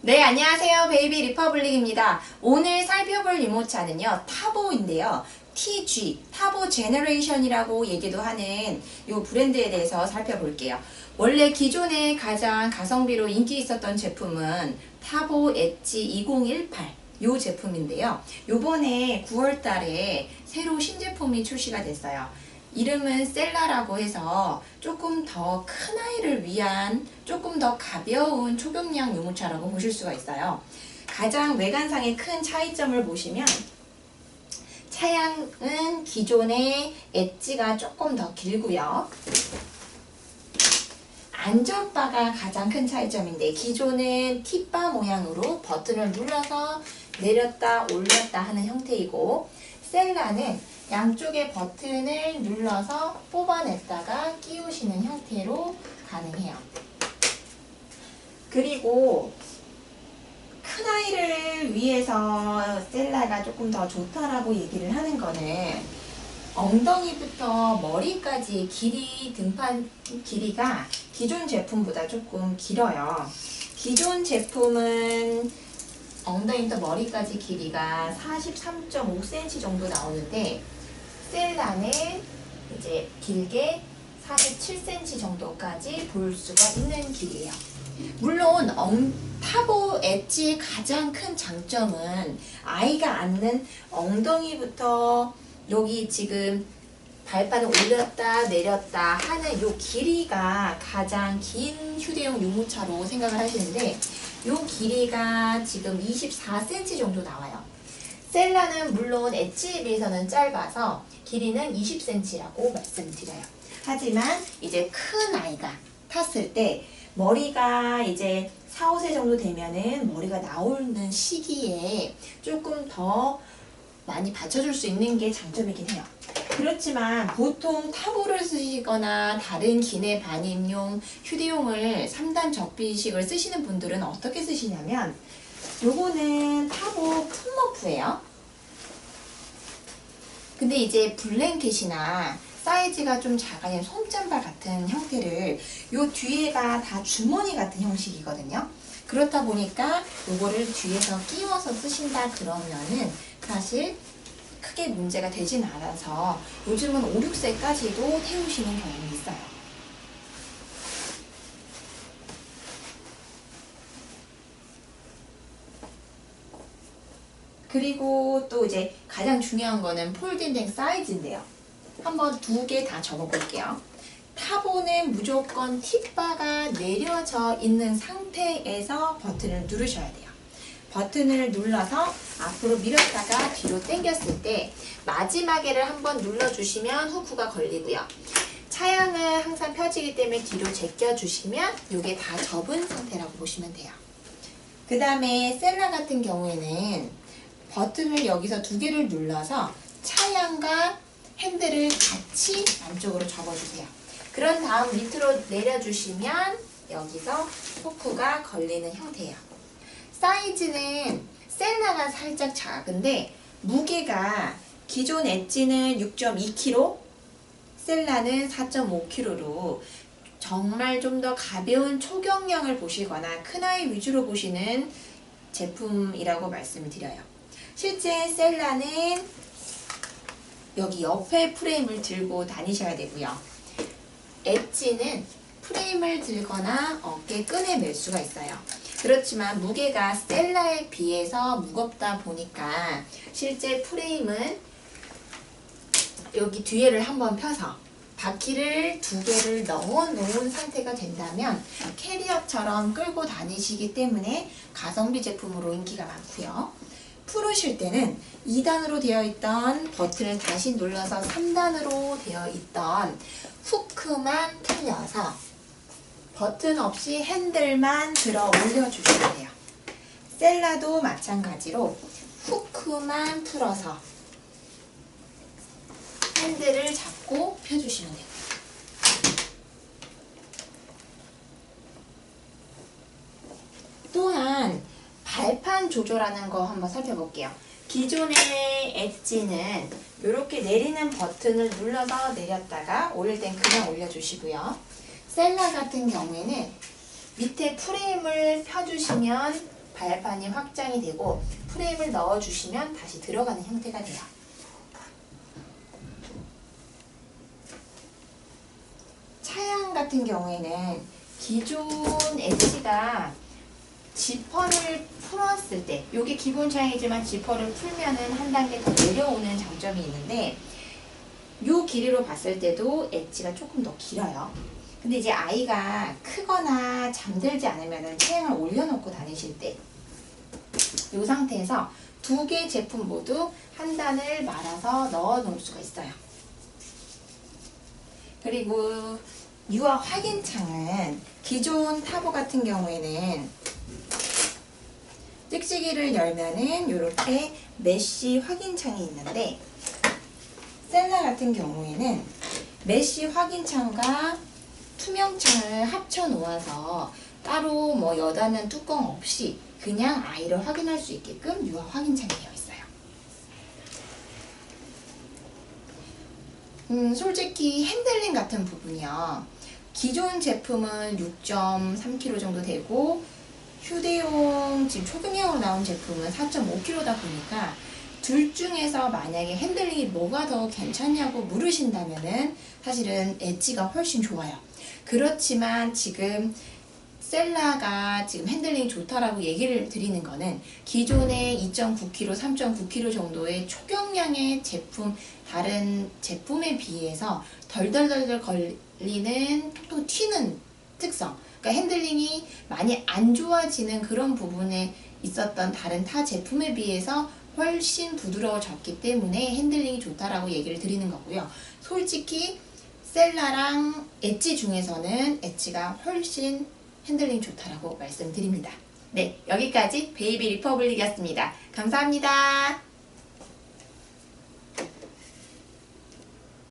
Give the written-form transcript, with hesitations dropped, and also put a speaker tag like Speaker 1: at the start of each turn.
Speaker 1: 네, 안녕하세요. 베이비 리퍼블릭입니다. 오늘 살펴볼 유모차는요, 타보인데요. TG, 타보 제너레이션이라고 얘기도 하는 이 브랜드에 대해서 살펴볼게요. 원래 기존에 가장 가성비로 인기 있었던 제품은 타보 엣지 2018 이 제품인데요. 요번에 9월 달에 새로 신제품이 출시가 됐어요. 이름은 셀라라고 해서 조금 더 큰 아이를 위한 조금 더 가벼운 초경량 유모차라고 보실 수가 있어요. 가장 외관상의 큰 차이점을 보시면 차량은 기존의 엣지가 조금 더 길고요. 안전바가 가장 큰 차이점인데 기존은 T바 모양으로 버튼을 눌러서 내렸다 올렸다 하는 형태이고 셀라는 양쪽에 버튼을 눌러서 뽑아냈다가 끼우시는 형태로 가능해요. 그리고 큰 아이를 위해서 셀라가 조금 더 좋다라고 얘기를 하는 거는 엉덩이부터 머리까지 등판 길이가 기존 제품보다 조금 길어요. 기존 제품은 엉덩이부터 머리까지 길이가 43.5cm 정도 나오는데 셀라는 이제 길게 47cm 정도까지 볼 수가 있는 길이에요. 물론 타보 엣지의 가장 큰 장점은 아이가 앉는 엉덩이부터 여기 지금 발바닥 올렸다 내렸다 하는 요 길이가 가장 긴 휴대용 유모차로 생각을 하시는데 요 길이가 지금 24cm 정도 나와요. 셀라는 물론 엣지에 비해서는 짧아서 길이는 20cm라고 말씀드려요. 하지만 이제 큰 아이가 탔을 때 머리가 이제 4, 5세 정도 되면은 머리가 나오는 시기에 조금 더 많이 받쳐줄 수 있는 게 장점이긴 해요. 그렇지만 보통 타보를 쓰시거나 다른 기내 반입용 휴대용을 3단 접비식을 쓰시는 분들은 어떻게 쓰시냐면 요거는 타보 풋머프예요. 근데 이제 블랭켓이나 사이즈가 좀 작아진 손잠바 같은 형태를 요 뒤에가 다 주머니 같은 형식이거든요. 그렇다 보니까 요거를 뒤에서 끼워서 쓰신다 그러면은 사실 크게 문제가 되진 않아서 요즘은 5, 6세까지도 태우시는 경우는 있어요. 그리고 또 이제 가장 중요한 거는 폴딩된 사이즈인데요. 한번 두 개 다 접어볼게요. 타보는 무조건 T바가 내려져 있는 상태에서 버튼을 누르셔야 돼요. 버튼을 눌러서 앞으로 밀었다가 뒤로 당겼을 때 마지막에를 한번 눌러주시면 후크가 걸리고요. 차량은 항상 펴지기 때문에 뒤로 제껴주시면 이게 다 접은 상태라고 보시면 돼요. 그 다음에 셀라 같은 경우에는 버튼을 여기서 두 개를 눌러서 차량과 핸들을 같이 안쪽으로 접어주세요. 그런 다음 밑으로 내려주시면 여기서 후크가 걸리는 형태예요. 사이즈는 셀라가 살짝 작은데 무게가 기존 엣지는 6.2kg, 셀라는 4.5kg로 정말 좀 더 가벼운 초경량을 보시거나 큰아이 위주로 보시는 제품이라고 말씀을 드려요. 실제 셀라는 여기 옆에 프레임을 들고 다니셔야 되고요. 엣지는 프레임을 들거나 어깨 끈에 맬 수가 있어요. 그렇지만 무게가 셀라에 비해서 무겁다 보니까 실제 프레임은 여기 뒤에를 한번 펴서 바퀴를 두 개를 넣어 놓은 상태가 된다면 캐리어처럼 끌고 다니시기 때문에 가성비 제품으로 인기가 많고요. 풀으실 때는 2단으로 되어 있던 버튼을 다시 눌러서 3단으로 되어 있던 후크만 틀려서 버튼 없이 핸들만 들어 올려주시면 돼요. 셀라도 마찬가지로 후크만 풀어서 핸들을 잡고 펴주시면 돼요. 또한 발판 조절하는 거 한번 살펴볼게요. 기존의 엣지는 이렇게 내리는 버튼을 눌러서 내렸다가 올릴 땐 그냥 올려주시고요. 셀라 같은 경우에는 밑에 프레임을 펴주시면 발판이 확장이 되고 프레임을 넣어주시면 다시 들어가는 형태가 돼요. 차양 같은 경우에는 기존 엣지가 지퍼를 풀었을 때, 이게 기본 차양이지만 지퍼를 풀면은 한 단계 더 내려오는 장점이 있는데, 요 길이로 봤을 때도 엣지가 조금 더 길어요. 근데 이제 아이가 크거나 잠들지 않으면은 차양을 올려놓고 다니실 때, 이 상태에서 두 개 제품 모두 한 단을 말아서 넣어 놓을 수가 있어요. 그리고 유아 확인창은 기존 타보 같은 경우에는 찍찍이를 열면은 이렇게 메쉬 확인창이 있는데, 셀라 같은 경우에는 메쉬 확인창과 투명창을 합쳐 놓아서 따로 뭐 여닫는 뚜껑 없이 그냥 아이를 확인할 수 있게끔 유아 확인창이 되어 있어요. 솔직히 핸들링 같은 부분이요. 기존 제품은 6.3kg 정도 되고 휴대용 지금 초등형으로 나온 제품은 4.5kg다 보니까 둘 중에서 만약에 핸들링이 뭐가 더 괜찮냐고 물으신다면은 사실은 엣지가 훨씬 좋아요. 그렇지만 지금 셀라가 지금 핸들링이 좋다라고 얘기를 드리는 거는 기존의 2.9kg, 3.9kg 정도의 초경량의 제품, 다른 제품에 비해서 덜덜덜덜 걸리는 톡톡 튀는 특성, 그러니까 핸들링이 많이 안 좋아지는 그런 부분에 있었던 다른 타 제품에 비해서 훨씬 부드러워졌기 때문에 핸들링이 좋다라고 얘기를 드리는 거고요. 솔직히 셀라랑 엣지 중에서는 엣지가 훨씬 핸들링 좋다라고 말씀드립니다. 네, 여기까지 베이비 리퍼블릭이었습니다. 감사합니다.